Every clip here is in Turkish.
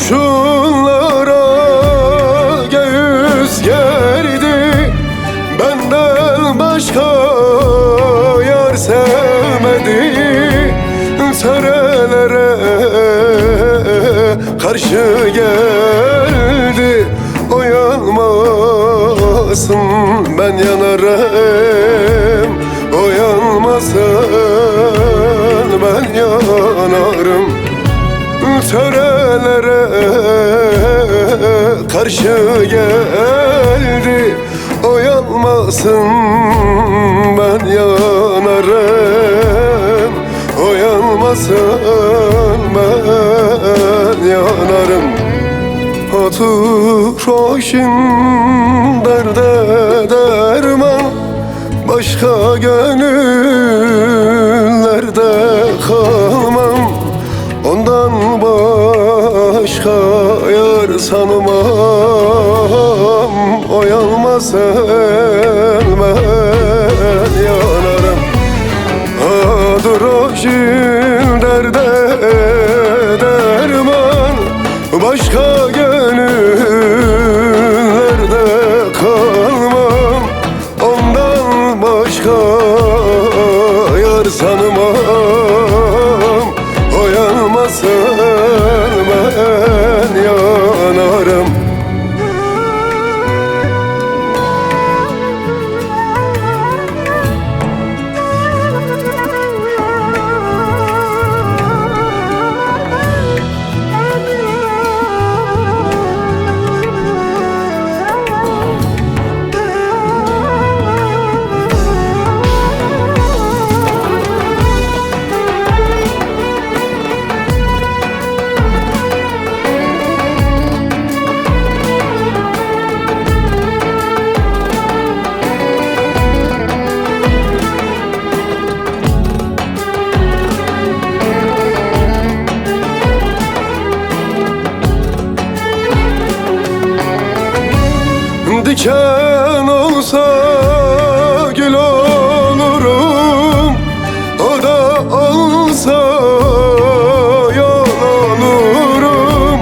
kurşunlara göğüs gerdi, benden başka yar sevmedi. Törelere karşı geldi, oyanmasın ben yanarım, oyanmasın ben yanarım. Törelere karşı geldi, oyanmasın ben yanarım, oyanmasın ben yanarım. Otur hoşun derde derman, başka gönüllerde kalmam. Ondan başka yar sanmam, oyanmasın ben yanarım. Dur hoşun derde derman, başka gönüllerde kalmam. Ondan başka yar sanmam, oyanmasın ben yanarım. Diken olsa gül olurum, o da olsa yol olurum.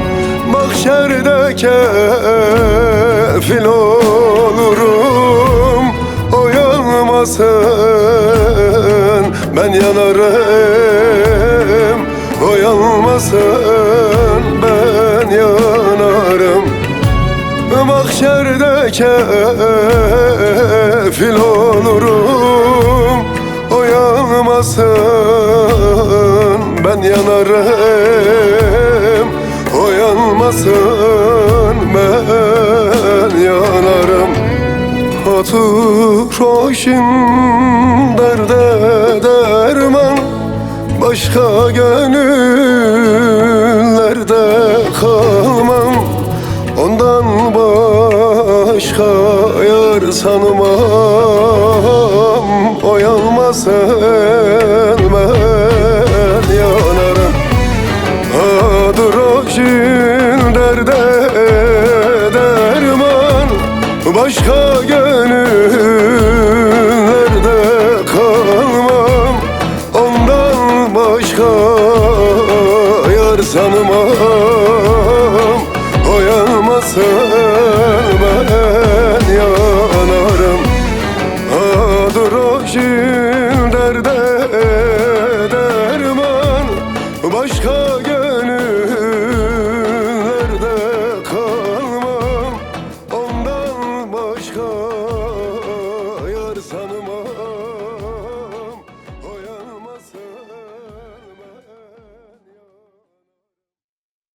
Mahşerde kefil olurum, oyanmasın ben yanarım, oyanmasın ben yanarım. Mahşerde kefil olurum, oyanmasın ben yanarım, oyanmasın ben yanarım. Otur hoşun derde derman, başka gönüllerde kalmam. Ondan başka yar sanmam, oyanmasın ben yanarım. Dur hoşun derde derman, başka gönüllerde kalmam. Ondan başka yar sanmam, oyanmasın